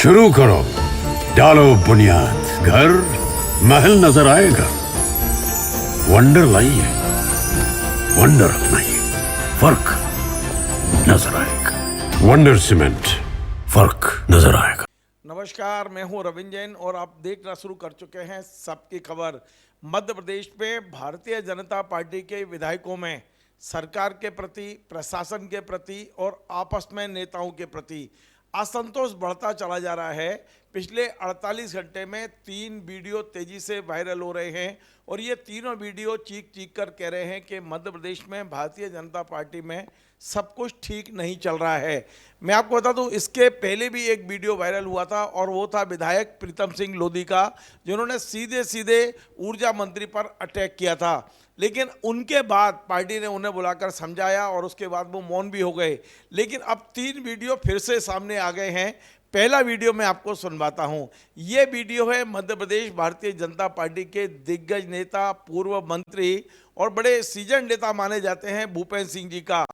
शुरू करो, डालो बुनियाद, घर महल नजर आएगा। वंडर लाइए, वंडर अपनाइए, फर्क नजर आएगा। वंडर सीमेंट, फर्क नजर आएगा। नमस्कार, मैं हूं रविंद्र जैन और आप देखना शुरू कर चुके हैं सबकी खबर। मध्य प्रदेश में भारतीय जनता पार्टी के विधायकों में सरकार के प्रति, प्रशासन के प्रति और आपस में नेताओं के प्रति असंतोष बढ़ता चला जा रहा है। पिछले 48 घंटे में 3 वीडियो तेजी से वायरल हो रहे हैं और ये तीनों वीडियो चीख चीख कर कह रहे हैं कि मध्य प्रदेश में भारतीय जनता पार्टी में सब कुछ ठीक नहीं चल रहा है। मैं आपको बता दूं, इसके पहले भी एक वीडियो वायरल हुआ था और वो था विधायक प्रीतम सिंह लोधी का, जिन्होंने सीधे सीधे ऊर्जा मंत्री पर अटैक किया था। लेकिन उनके बाद पार्टी ने उन्हें बुलाकर समझाया और उसके बाद वो मौन भी हो गए। लेकिन अब 3 वीडियो फिर से सामने आ गए हैं। पहला वीडियो मैं आपको सुनवाता हूं। ये वीडियो है मध्य प्रदेश भारतीय जनता पार्टी के दिग्गज नेता, पूर्व मंत्री और बड़े सीजन नेता माने जाते हैं भूपेंद्र सिंह जी का।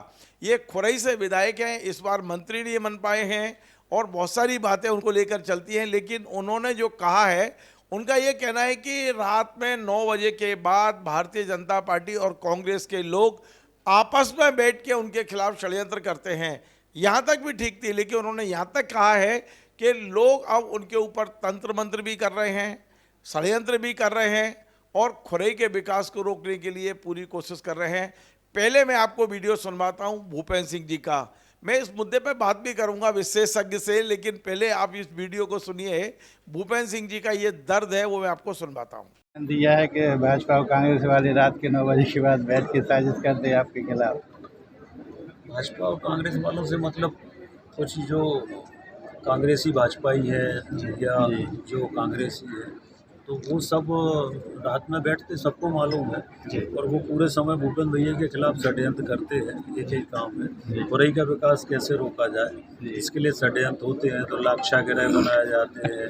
ये खुरई से विधायक हैं, इस बार मंत्री नहीं बन पाए हैं और बहुत सारी बातें उनको लेकर चलती हैं। लेकिन उन्होंने जो कहा है, उनका ये कहना है कि रात में 9 बजे के बाद भारतीय जनता पार्टी और कांग्रेस के लोग आपस में बैठ के उनके खिलाफ षड्यंत्र करते हैं। यहाँ तक भी ठीक थी, लेकिन उन्होंने यहाँ तक कहा है कि लोग अब उनके ऊपर तंत्र मंत्र भी कर रहे हैं, षड्यंत्र भी कर रहे हैं और खुरई के विकास को रोकने के लिए पूरी कोशिश कर रहे हैं। पहले मैं आपको वीडियो सुनवाता हूँ भूपेंद्र सिंह जी का। मैं इस मुद्दे पर बात भी करूंगा विशेषज्ञ से, लेकिन पहले आप इस वीडियो को सुनिए। भूपेंद्र सिंह जी का ये दर्द है, वो मैं आपको सुनवाता हूँ। दिया है कि भाजपा और कांग्रेस वाले रात के 9 बजे के बाद बैठ के साजिश करते हैं आपके खिलाफ। भाजपा और कांग्रेस वालों से मतलब कुछ जो कांग्रेसी भाजपाई है या जो कांग्रेसी है, तो वो सब रात में बैठते, सबको मालूम है। और वो पूरे समय भूपेंद्र भैया के खिलाफ षड्यंत्र करते हैं। एक ही काम है, खुरई का विकास कैसे रोका जाए, इसके लिए षड्यंत्र होते हैं। तो लाक्षा ग्रह बनाए जाते हैं,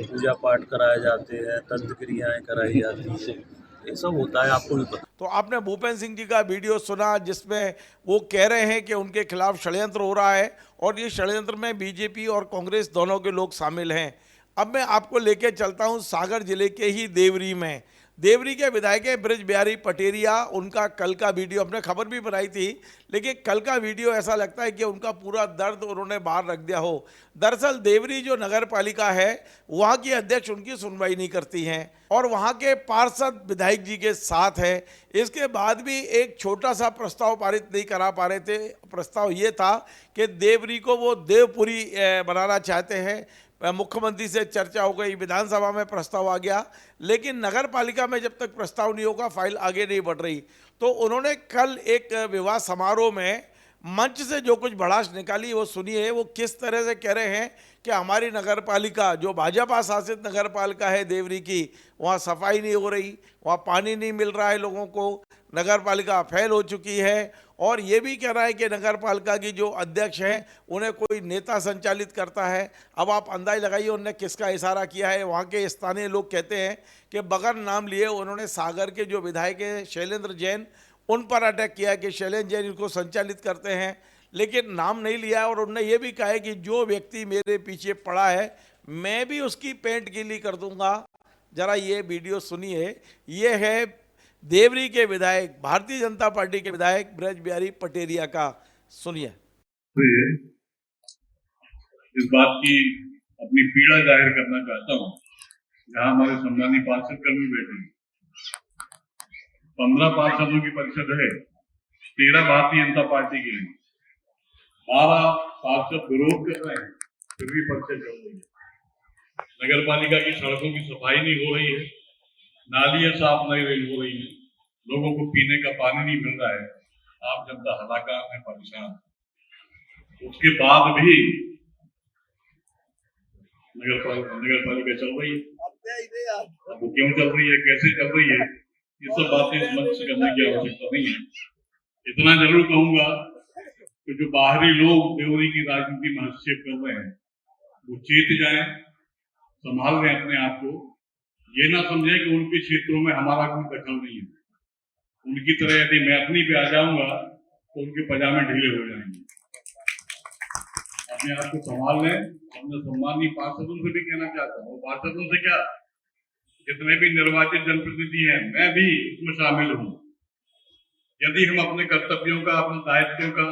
पूजा पाठ कराए जाते हैं, तंत्र क्रियाएँ कराई जाती हैं, ये सब होता है, आपको भी पता। तो आपने भूपेंद्र सिंह जी का वीडियो सुना, जिसमें वो कह रहे हैं कि उनके खिलाफ षड्यंत्र हो रहा है और ये षड्यंत्र में बीजेपी और कांग्रेस दोनों के लोग शामिल हैं। अब मैं आपको लेके चलता हूं सागर जिले के ही देवरी में। देवरी के विधायक है ब्रज बिहारी पटेरिया। उनका कल का वीडियो, हमने खबर भी बनाई थी, लेकिन कल का वीडियो ऐसा लगता है कि उनका पूरा दर्द उन्होंने बाहर रख दिया हो। दरअसल देवरी जो नगर पालिका है, वहाँ की अध्यक्ष उनकी सुनवाई नहीं करती हैं और वहाँ के पार्षद विधायक जी के साथ है। इसके बाद भी एक छोटा सा प्रस्ताव पारित नहीं करा पा रहे थे। प्रस्ताव ये था कि देवरी को वो देवपुरी बनाना चाहते हैं। मुख्यमंत्री से चर्चा हो गई, विधानसभा में प्रस्ताव आ गया, लेकिन नगर पालिका में जब तक प्रस्ताव नहीं होगा फाइल आगे नहीं बढ़ रही। तो उन्होंने कल एक विवाह समारोह में मंच से जो कुछ भड़ास निकाली वो सुनिए। वो किस तरह से कह रहे हैं कि हमारी नगर पालिका, जो भाजपा शासित नगर पालिका है देवरी की, वहाँ सफाई नहीं हो रही, वहाँ पानी नहीं मिल रहा है लोगों को, नगर पालिका फेल हो चुकी है। और ये भी कह रहा है कि नगर पालिका की जो अध्यक्ष हैं उन्हें कोई नेता संचालित करता है। अब आप अंदाज लगाइए उन्होंने किसका इशारा किया है। वहाँ के स्थानीय लोग कहते हैं कि बगैर नाम लिए उन्होंने सागर के जो विधायक हैं शैलेंद्र जैन, उन पर अटैक किया है कि शैलेंद्र जैन इनको संचालित करते हैं, लेकिन नाम नहीं लिया। और उन्होंने ये भी कहा है कि जो व्यक्ति मेरे पीछे पड़ा है मैं भी उसकी पेंट गीली कर दूंगा। जरा ये वीडियो सुनिए। ये है देवरी के विधायक, भारतीय जनता पार्टी के विधायक ब्रज बिहारी पटेरिया का, सुनिए। इस बात की अपनी पीड़ा जाहिर करना चाहता हूँ, जहाँ हमारे सम्मानित पार्षद कर्मी बैठे हैं। 15 पार्षदों की परिषद है, 13 भारतीय जनता पार्टी के हैं, 12 पार्षद विरोध कर रहे हैं, फिर भी परिषद चल रही है। नगर पालिका की सड़कों की सफाई नहीं हो रही है, नालियां साफ नहीं हो रही है, लोगों को पीने का पानी नहीं मिल रहा है, आम जनता हलाकान है, परेशान। उसके बाद भी नगर पालिका चल रही है। अब वो क्यों चल रही है, कैसे चल रही है, ये सब बातें इस मंच से करने की आवश्यकता नहीं है। इतना जरूर कहूंगा कि जो बाहरी लोग देवरी की राजनीति में हस्तक्षेप कर रहे हैं वो चेत जाएं, संभाल लें अपने आप को। ये ना समझे कि उनके क्षेत्रों में हमारा कोई दखल नहीं है। उनकी तरह यदि मैं अपनी पे आ जाऊंगा तो उनके पजामे ढीले हो जाएंगे। अपने आप को संभाल लें। अपने सम्मानीय पार्षदों से भी कहना चाहता हूँ, पार्षदों से क्या, जितने भी निर्वाचित जनप्रतिनिधि हैं, मैं भी इसमें शामिल हूँ। यदि हम अपने कर्तव्यों का, अपने दायित्वों का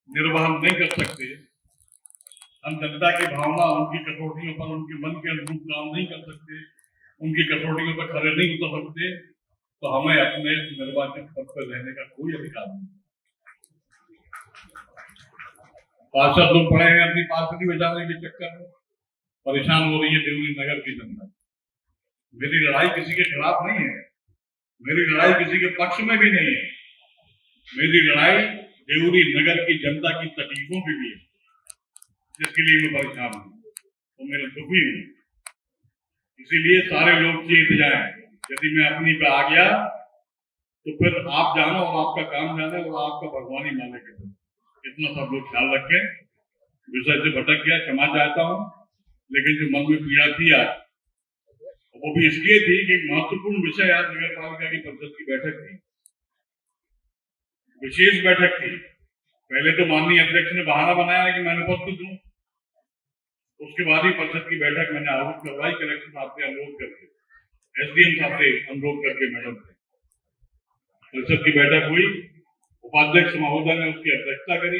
निर्वहन नहीं कर सकते, हम जनता की भावना, उनकी कसौटियों पर, उनके मन के अनुरूप काम नहीं कर सकते, उनकी कसौटियों पर खरे नहीं उतर सकते, तो हमें अपने निर्वाचित पद पर रहने का कोई अधिकार नहीं। पार्षद लोग पड़े हैं अपनी पार्षदी बचाने के चक्कर में, परेशान हो रही है देवरी नगर की जनता। मेरी लड़ाई किसी के खिलाफ नहीं है, मेरी लड़ाई किसी के पक्ष में भी नहीं है, मेरी लड़ाई देवरी नगर की जनता की तकलीफों के लिए, जिसके लिए मैं परेशान हूँ, तो मेरे दुखी हूँ। इसीलिए सारे लोग चेत जाएं। यदि मैं अपनी पे आ गया तो फिर आप जानो और आपका काम जाने और आपका भगवान ही माने के, इतना सब लोग ख्याल रखें। विषय से भटक गया, क्षमा चाहता हूँ, लेकिन जो मन में पीड़ा थी आज, वो भी इसलिए थी कि महत्वपूर्ण विषय आज नगर पालिका की परिषद की बैठक थी, विशेष बैठक थी। पहले तो माननीय अध्यक्ष ने बहाना बनाया कि मैं उपस्थित हूँ, उसके बाद ही परिषद की बैठक मैंने आहूत करवाई, कलेक्टर साहब से अनुरोध करके, एसडीएम साहब से अनुरोध करके मैडम से परिषद की बैठक हुई। उपाध्यक्ष महोदय ने उसकी अध्यक्षता करी,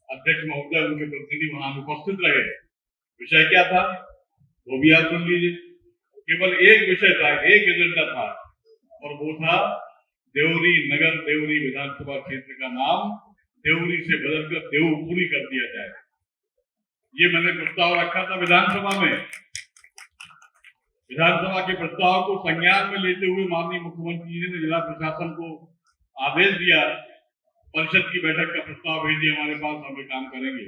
अध्यक्ष महोदय उनके प्रतिनिधि वहां उपस्थित रहे। विषय क्या था वो भी आप सुन लीजिए। केवल एक विषय था, एक एजेंडा था, और वो था देवरी नगर, देवरी विधानसभा क्षेत्र का नाम देवरी से बदलकर देवपुरी कर दिया जाए। ये मैंने प्रस्ताव रखा था विधानसभा में। विधानसभा के प्रस्ताव को संज्ञान में लेते हुए माननीय मुख्यमंत्री जी ने जिला प्रशासन को आदेश दिया, परिषद की बैठक का प्रस्ताव भेजिए हमारे पास, हम काम करेंगे।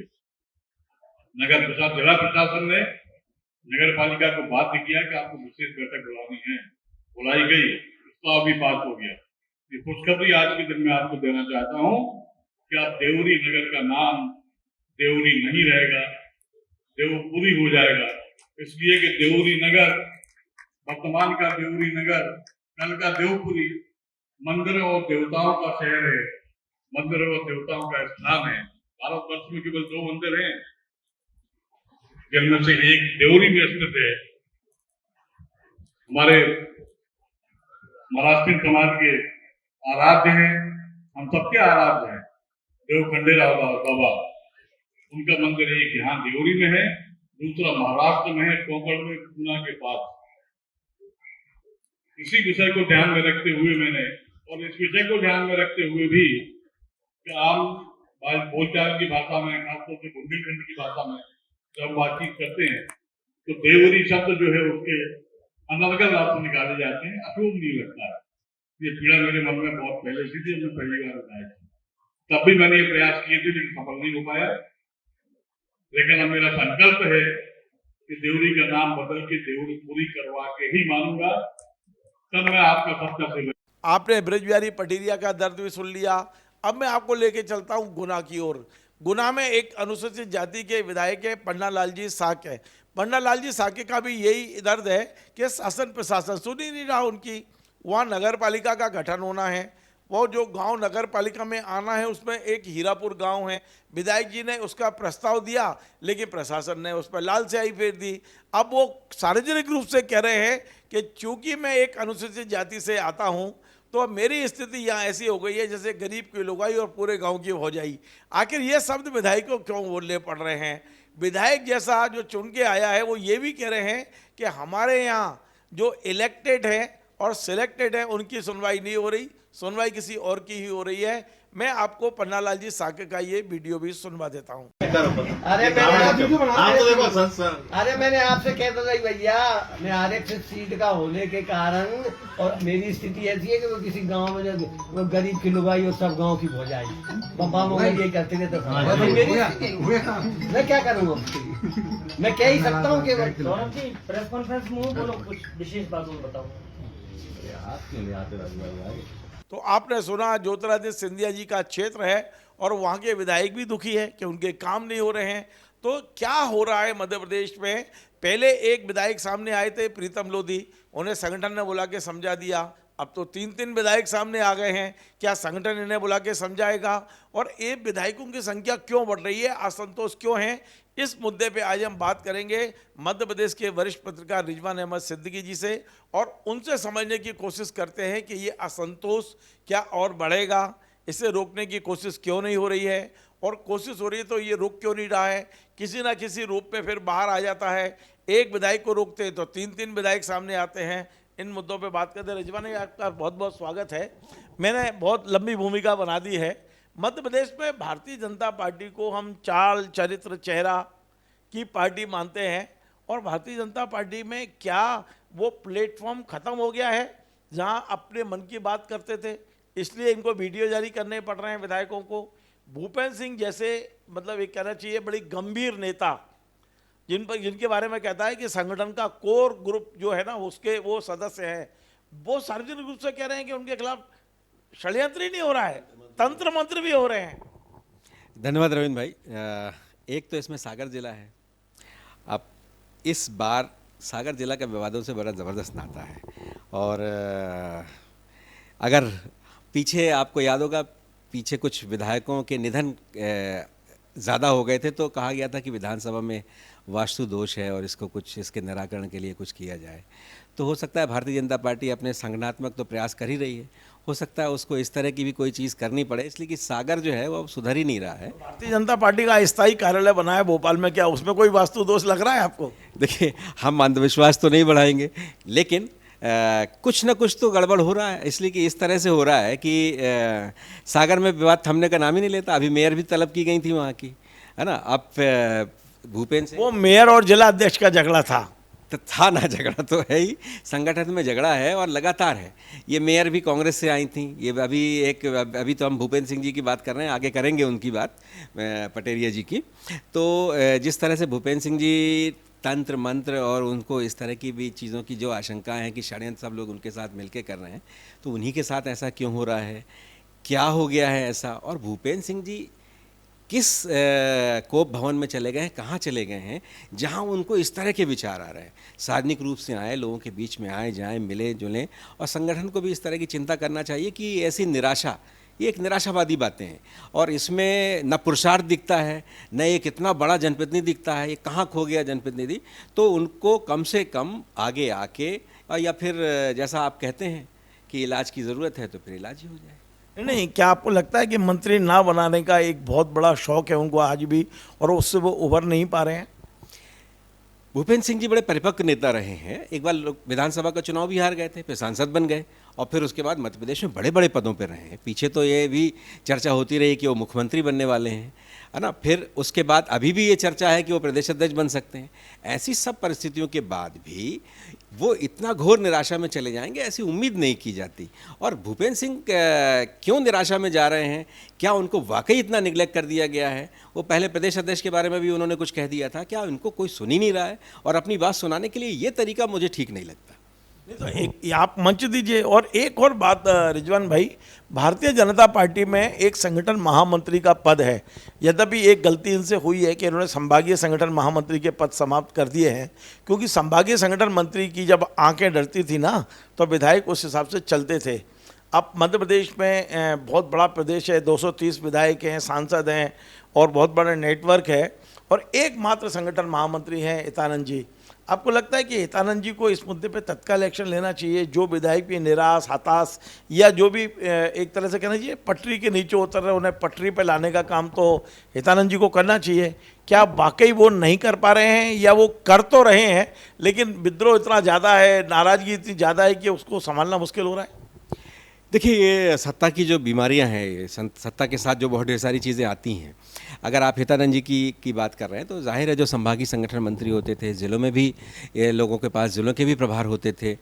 नगर प्रशासन, जिला प्रशासन ने नगर पालिका को बाध्य किया कि आपको विशेष बैठक बुलानी है, बुलाई गई, प्रस्ताव भी पास हो गया। ये खुशखबरी आज के दिन में आपको देना चाहता हूँ कि आप देवरी नगर का नाम देवरी नहीं रहेगा, देवपुरी हो जाएगा। इसलिए कि देवरी नगर, वर्तमान का देवरी नगर, कल का देवपुरी मंदिरों और देवताओं का शहर है, मंदिरों और देवताओं का स्थान है। भारतवर्ष में केवल 2 मंदिर हैं, जिनमें से एक देवरी में स्थित है। हमारे महाराष्ट्र समाज के आराध्य हैं, हम सबके आराध्य हैं, देव खंडेराव बाबा। उनका मंदिर एक यहाँ देवरी में है, दूसरा महाराष्ट्र में है, कोंकण में, पूना के पास। इसी विषय को ध्यान में रखते हुए मैंने, और इस विषय को ध्यान में रखते हुए भी कि आम बोलचाल की भाषा में, खासतौर से बुंदेलखंड की भाषा में जब बातचीत करते हैं तो देवरी शब्द जो है उसके अनर्गल अर्थ निकाले जाते हैं, अशुभ नहीं लगता है। ये पीड़ा मेरे मन में बहुत पहले से थी, मैं पहली बार बताया था, तब भी मैंने ये प्रयास किए थे, लेकिन सफल नहीं हो पाया। लेकिन अब मेरा संकल्प है कि देवरी का नाम बदल के देवरी पूरी करवा के ही मानूंगा, तब मैं आपका सबका सेवक। आपने ब्रजबिहारी पटेरिया का दर्द भी सुन लिया। अब मैं आपको लेके चलता हूँ गुना की ओर। गुना में एक अनुसूचित जाति के विधायक है पन्ना लाल जी साके। पन्ना लाल जी साके का भी यही दर्द है कि शासन प्रशासन सुन ही नहीं रहा उनकी। वहाँ नगर पालिका का गठन होना है, वो जो गांव नगर पालिका में आना है उसमें एक हीरापुर गांव है। विधायक जी ने उसका प्रस्ताव दिया, लेकिन प्रशासन ने उस पर लाल स्याही फेर दी। अब वो सार्वजनिक रूप से कह रहे हैं कि चूंकि मैं एक अनुसूचित जाति से आता हूँ तो मेरी स्थिति यहाँ ऐसी हो गई है जैसे गरीब की लुगाई और पूरे गांव की हो जाई। आखिर ये शब्द विधायक को क्यों बोलने पड़ रहे हैं? विधायक जैसा जो चुन के आया है वो ये भी कह रहे हैं कि हमारे यहाँ जो इलेक्टेड है और सिलेक्टेड है उनकी सुनवाई नहीं हो रही, सुनवाई किसी और की ही हो रही है। मैं आपको पन्ना लाल जी साके का ये वीडियो भी सुनवा देता हूँ। अरे मैंने आपसे कह तो रही भैया, मैं आरक्षित सीट का होने के कारण और मेरी स्थिति ऐसी है कि वो किसी गांव में वो गरीब की लुगाई और सब गांव की हो जाएगी। पापा मम्मी ये करते थे तो मैं क्या करूँगा? मैं कह ही सकता हूँ केवल प्रेस कॉन्फ्रेंस में बोलो, कुछ विशेष बातों बताओ। तो आपने सुना ज्योतिरादित्य सिंधिया जी का क्षेत्र है और वहाँ के विधायक भी दुखी है कि उनके काम नहीं हो रहे हैं। तो क्या हो रहा है मध्य प्रदेश में? पहले एक विधायक सामने आए थे प्रीतम लोधी, उन्हें संगठन ने बुला के समझा दिया, अब तो 3-3 विधायक सामने आ गए हैं। क्या संगठन इन्हें बुला के समझाएगा? और ये विधायकों की संख्या क्यों बढ़ रही है, असंतोष क्यों है, इस मुद्दे पे आज हम बात करेंगे मध्य प्रदेश के वरिष्ठ पत्रकार रिजवान अहमद सिद्दीकी जी से, और उनसे समझने की कोशिश करते हैं कि ये असंतोष क्या और बढ़ेगा, इसे रोकने की कोशिश क्यों नहीं हो रही है, और कोशिश हो रही है तो ये रुक क्यों नहीं रहा है, किसी ना किसी रूप में फिर बाहर आ जाता है। एक विधायक को रोकते हैं तो 3-3 विधायक सामने आते हैं। इन मुद्दों पे बात करते हैं। रिजवान जी, आपका बहुत बहुत स्वागत है। मैंने बहुत लंबी भूमिका बना दी है। मध्य प्रदेश में भारतीय जनता पार्टी को हम चाल चरित्र चेहरा की पार्टी मानते हैं, और भारतीय जनता पार्टी में क्या वो प्लेटफॉर्म खत्म हो गया है जहां अपने मन की बात करते थे, इसलिए इनको वीडियो जारी करने पड़ रहे हैं विधायकों को? भूपेंद्र सिंह जैसे, मतलब एक कहना चाहिए बड़ी गंभीर नेता, जिनके बारे में कहता है कि संगठन का कोर ग्रुप जो है ना उसके वो सदस्य हैं, वो सार्वजनिक रूप से कह रहे हैं कि उनके खिलाफ षड्यंत्र ही नहीं हो रहा है, तंत्र मंत्र भी हो रहे हैं। धन्यवाद रविंद्र भाई। एक तो इसमें सागर जिला है। अब इस बार सागर जिला का विवादों से बड़ा ज़बरदस्त नाता है, और अगर पीछे आपको याद होगा, पीछे कुछ विधायकों के निधन ज़्यादा हो गए थे, तो कहा गया था कि विधानसभा में वास्तु दोष है और इसको कुछ, इसके निराकरण के लिए कुछ किया जाए। तो हो सकता है भारतीय जनता पार्टी अपने संगठनात्मक तो प्रयास कर ही रही है, हो सकता है उसको इस तरह की भी कोई चीज़ करनी पड़े, इसलिए कि सागर जो है वो अब सुधर ही नहीं रहा है। भारतीय जनता पार्टी का स्थायी कार्यालय बना है भोपाल में, क्या उसमें कोई वास्तु दोष लग रहा है आपको? देखिए, हम अंधविश्वास तो नहीं बढ़ाएंगे, लेकिन कुछ ना कुछ तो गड़बड़ हो रहा है, इसलिए कि इस तरह से हो रहा है कि सागर में विवाद थमने का नाम ही नहीं लेता। अभी मेयर भी तलब की गई थी वहाँ की, है ना। अब भूपेंद्र सिंह, वो मेयर और जिला अध्यक्ष का झगड़ा था, तो था ना, झगड़ा तो है ही, संगठन में झगड़ा है और लगातार है। ये मेयर भी कांग्रेस से आई थी, ये अभी तो हम भूपेंद्र सिंह जी की बात कर रहे हैं, आगे करेंगे उनकी बात, पटेरिया जी की। तो जिस तरह से भूपेंद्र सिंह जी तंत्र मंत्र और उनको इस तरह की भी चीज़ों की जो आशंकाएं हैं कि षड्यंत्र सब लोग उनके साथ मिलके कर रहे हैं, तो उन्हीं के साथ ऐसा क्यों हो रहा है, क्या हो गया है ऐसा, और भूपेंद्र सिंह जी किस कोप भवन में चले गए हैं, कहाँ चले गए हैं जहाँ उनको इस तरह के विचार आ रहे हैं। सार्वजनिक रूप से आए, लोगों के बीच में आए जाएं, मिले जुलें, और संगठन को भी इस तरह की चिंता करना चाहिए कि ऐसी निराशा, ये एक निराशावादी बातें हैं, और इसमें न पुरुषार्थ दिखता है, न एक इतना बड़ा जनप्रतिनिधि दिखता है, ये कहाँ खो गया जनप्रतिनिधि। तो उनको कम से कम आगे आके, या फिर जैसा आप कहते हैं कि इलाज की ज़रूरत है तो फिर इलाज ही हो जाए। नहीं, क्या आपको लगता है कि मंत्री ना बनाने का एक बहुत बड़ा शौक है उनको आज भी, और उससे वो उभर नहीं पा रहे हैं? भूपेंद्र सिंह जी बड़े परिपक्व नेता रहे हैं। एक बार विधानसभा का चुनाव भी हार गए थे, फिर सांसद बन गए, और फिर उसके बाद मध्य प्रदेश में बड़े बड़े पदों पर रहे हैं। पीछे तो ये भी चर्चा होती रही कि वो मुख्यमंत्री बनने वाले हैं, है ना। फिर उसके बाद अभी भी ये चर्चा है कि वो प्रदेश अध्यक्ष बन सकते हैं। ऐसी सब परिस्थितियों के बाद भी वो इतना घोर निराशा में चले जाएंगे, ऐसी उम्मीद नहीं की जाती। और भूपेंद्र सिंह क्यों निराशा में जा रहे हैं, क्या उनको वाकई इतना निगलेक्ट कर दिया गया है? वो पहले प्रदेश अध्यक्ष के बारे में भी उन्होंने कुछ कह दिया था, क्या उनको कोई सुन ही नहीं रहा है? और अपनी बात सुनाने के लिए ये तरीका मुझे ठीक नहीं लगता। नहीं तो एक आप मंच दीजिए। और एक और बात रिजवान भाई, भारतीय जनता पार्टी में एक संगठन महामंत्री का पद है, यद्यपि एक गलती इनसे हुई है कि इन्होंने संभागीय संगठन महामंत्री के पद समाप्त कर दिए हैं, क्योंकि संभागीय संगठन मंत्री की जब आंखें डरती थी ना, तो विधायक उस हिसाब से चलते थे। अब मध्य प्रदेश में बहुत बड़ा प्रदेश है, 230 विधायक हैं, सांसद हैं, और बहुत बड़ा नेटवर्क है, और एकमात्र संगठन महामंत्री हैं हितानंद जी। आपको लगता है कि हितानंद जी को इस मुद्दे पे तत्काल एक्शन लेना चाहिए? जो विधायक भी निराश, हताश, या जो भी एक तरह से कहना चाहिए पटरी के नीचे उतर रहे, उन्हें पटरी पे लाने का काम तो हितानंद जी को करना चाहिए। क्या वाकई वो नहीं कर पा रहे हैं, या वो कर तो रहे हैं लेकिन विद्रोह इतना ज़्यादा है, नाराज़गी इतनी ज़्यादा है कि उसको संभालना मुश्किल हो रहा है? देखिए, ये सत्ता की जो बीमारियां हैं, सत्ता के साथ जो बहुत ढेर सारी चीज़ें आती हैं। अगर आप हितानंद जी की बात कर रहे हैं, तो जाहिर है जो संभागीय संगठन मंत्री होते थे, ज़िलों में भी ये लोगों के पास ज़िलों के भी प्रभार होते थे,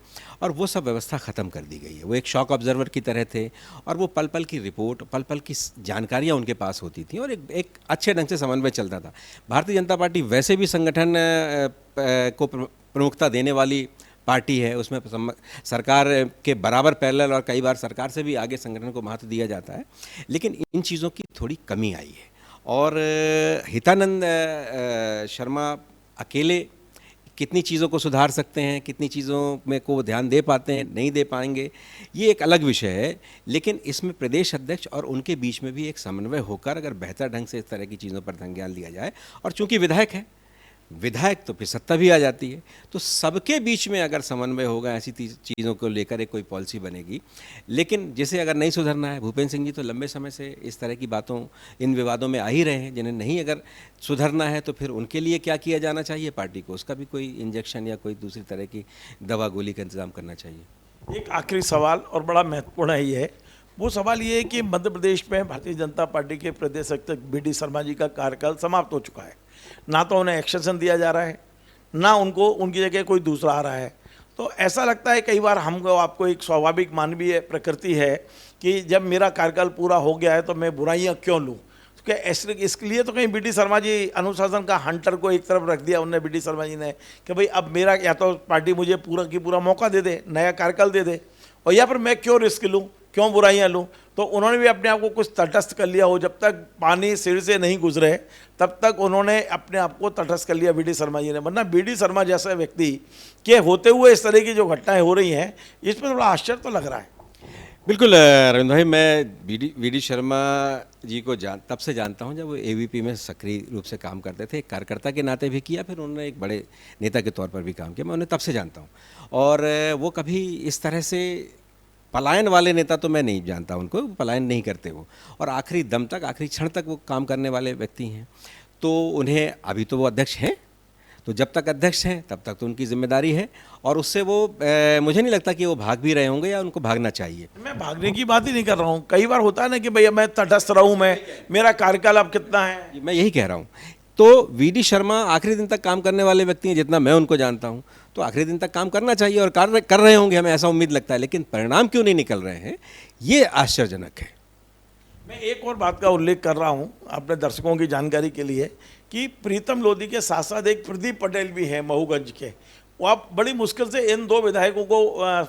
और वो सब व्यवस्था ख़त्म कर दी गई है। वो एक शॉक ऑब्जर्वर की तरह थे, और वो पल पल की रिपोर्ट, पल पल की जानकारियाँ उनके पास होती थी, और एक अच्छे ढंग से समन्वय चलता था। भारतीय जनता पार्टी वैसे भी संगठन को प्रमुखता देने वाली पार्टी है, उसमें सरकार के बराबर पैरेलल और कई बार सरकार से भी आगे संगठन को महत्व दिया जाता है, लेकिन इन चीज़ों की थोड़ी कमी आई है। और हितानंद शर्मा अकेले कितनी चीज़ों को सुधार सकते हैं, कितनी चीज़ों में को ध्यान दे पाते हैं, नहीं दे पाएंगे, ये एक अलग विषय है। लेकिन इसमें प्रदेश अध्यक्ष और उनके बीच में भी एक समन्वय होकर अगर बेहतर ढंग से इस तरह की चीज़ों पर ध्यान दिया जाए, और चूंकि विधायक है, विधायक तो फिर सत्ता भी आ जाती है, तो सबके बीच में अगर समन्वय होगा, ऐसी चीज़ों को लेकर एक कोई पॉलिसी बनेगी। लेकिन जिसे अगर नहीं सुधरना है, भूपेंद्र सिंह जी तो लंबे समय से इस तरह की बातों, इन विवादों में आ ही रहे हैं। जिन्हें नहीं अगर सुधरना है तो फिर उनके लिए क्या किया जाना चाहिए, पार्टी को उसका भी कोई इंजेक्शन या कोई दूसरी तरह की दवा गोली का इंतजाम करना चाहिए। एक आखिरी सवाल और बड़ा महत्वपूर्ण है ये, वो सवाल ये है कि मध्य प्रदेश में भारतीय जनता पार्टी के प्रदेश अध्यक्ष बी डी शर्मा जी का कार्यकाल समाप्त हो चुका है। ना तो उन्हें एक्सेशन दिया जा रहा है, ना उनको उनकी जगह कोई दूसरा आ रहा है। तो ऐसा लगता है कई बार हमको, आपको एक स्वाभाविक मानवीय प्रकृति है कि जब मेरा कार्यकाल पूरा हो गया है तो मैं बुराइयां क्यों लूँ। इसके लिए तो कहीं बी डी शर्मा जी अनुशासन का हंटर को एक तरफ रख दिया उन्होंने, बी डी शर्मा जी ने, कि भाई अब मेरा या तो पार्टी मुझे पूरा की पूरा मौका दे दे, नया कार्यकाल दे दे, और या फिर मैं क्यों रिस्क लूँ, क्यों बुराइयां लूँ। तो उन्होंने भी अपने आप को कुछ तटस्थ कर लिया हो, जब तक पानी सिर से नहीं गुजरे तब तक उन्होंने अपने आप को तटस्थ कर लिया बी डी शर्मा जी ने। वरना बी डी शर्मा जैसे व्यक्ति के होते हुए इस तरह की जो घटनाएं हो रही हैं, इसमें थोड़ा आश्चर्य तो लग रहा है। बिल्कुल रविंद्र भाई, मैं वी डी शर्मा जी को तब से जानता हूं जब वो एवीपी में सक्रिय रूप से काम करते थे। एक कार्यकर्ता के नाते भी किया, फिर उन्होंने एक बड़े नेता के तौर पर भी काम किया। मैं उन्हें तब से जानता हूं, और वो कभी इस तरह से पलायन वाले नेता तो मैं नहीं जानता उनको, पलायन नहीं करते वो, और आखिरी दम तक, आखिरी क्षण तक वो काम करने वाले व्यक्ति हैं। तो उन्हें, अभी तो वो अध्यक्ष हैं, तो जब तक अध्यक्ष हैं तब तक तो उनकी जिम्मेदारी है, और उससे वो मुझे नहीं लगता कि वो भाग भी रहे होंगे या उनको भागना चाहिए। मैं भागने की बात ही नहीं कर रहा हूँ। कई बार होता है ना कि भैया मैं तटस्थ रहूँ, मैं, मेरा कार्यकाल अब कितना है, मैं यही कह रहा हूँ। तो वी डी शर्मा आखिरी दिन तक काम करने वाले व्यक्ति हैं, जितना मैं उनको जानता हूँ, तो आखिरी दिन तक काम करना चाहिए, और कार्य कर रहे होंगे, हमें ऐसा उम्मीद लगता है। लेकिन परिणाम क्यों नहीं निकल रहे हैं, ये आश्चर्यजनक है। मैं एक और बात का उल्लेख कर रहा हूं अपने दर्शकों की जानकारी के लिए कि प्रीतम लोधी के साथ साथ एक प्रदीप पटेल भी हैं महूगंज के। वो आप बड़ी मुश्किल से इन दो विधायकों को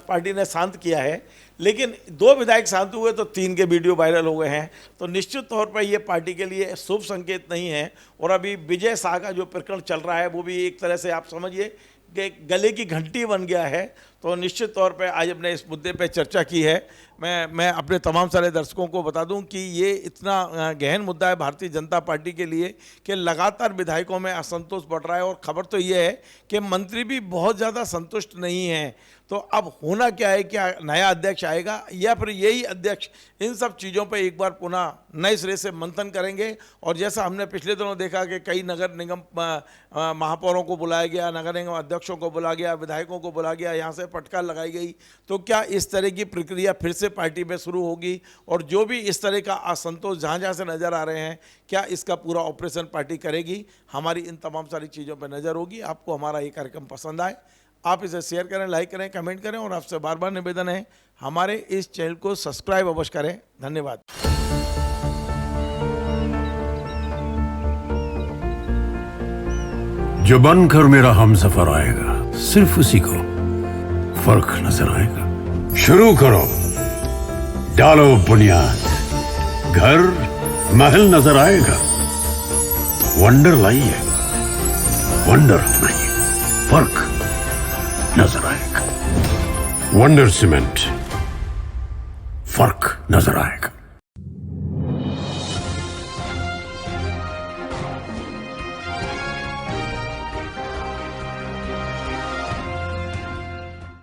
पार्टी ने शांत किया है, लेकिन दो विधायक शांत हुए तो 3 के वीडियो वायरल हो गए हैं। तो निश्चित तौर पर ये पार्टी के लिए शुभ संकेत नहीं है। और अभी विजय शाह का जो प्रकरण चल रहा है, वो भी एक तरह से आप समझिए कि गले की घंटी बन गया है। तो निश्चित तौर पे आज हमने इस मुद्दे पे चर्चा की है। मैं अपने तमाम सारे दर्शकों को बता दूं कि ये इतना गहन मुद्दा है भारतीय जनता पार्टी के लिए कि लगातार विधायकों में असंतोष बढ़ रहा है, और खबर तो ये है कि मंत्री भी बहुत ज़्यादा संतुष्ट नहीं हैं। तो अब होना क्या है, क्या नया अध्यक्ष आएगा या फिर यही अध्यक्ष इन सब चीज़ों पे एक बार पुनः नए सिरे से मंथन करेंगे। और जैसा हमने पिछले दिनों देखा कि कई नगर निगम महापौरों को बुलाया गया, नगर निगम अध्यक्षों को बुलाया गया, विधायकों को बुलाया गया, यहाँ से फटकार लगाई गई। तो क्या इस तरह की प्रक्रिया फिर से पार्टी में शुरू होगी? और जो भी इस तरह का असंतोष जहाँ जहाँ से नज़र आ रहे हैं, क्या इसका पूरा ऑपरेशन पार्टी करेगी? हमारी इन तमाम सारी चीज़ों पर नज़र होगी। आपको हमारा ये कार्यक्रम पसंद आए, आप इसे शेयर करें, लाइक करें, कमेंट करें, और आपसे बार बार निवेदन है हमारे इस चैनल को सब्सक्राइब अवश्य करें। धन्यवाद। जो बनकर मेरा हमसफर आएगा, सिर्फ उसी को फर्क नजर आएगा। शुरू करो, डालो बुनियाद, घर महल नजर आएगा। वंडर लाइए, वंडर अपनाइए, फर्क नजर आएगा। वंडर सीमेंट, फर्क नजर आएगा।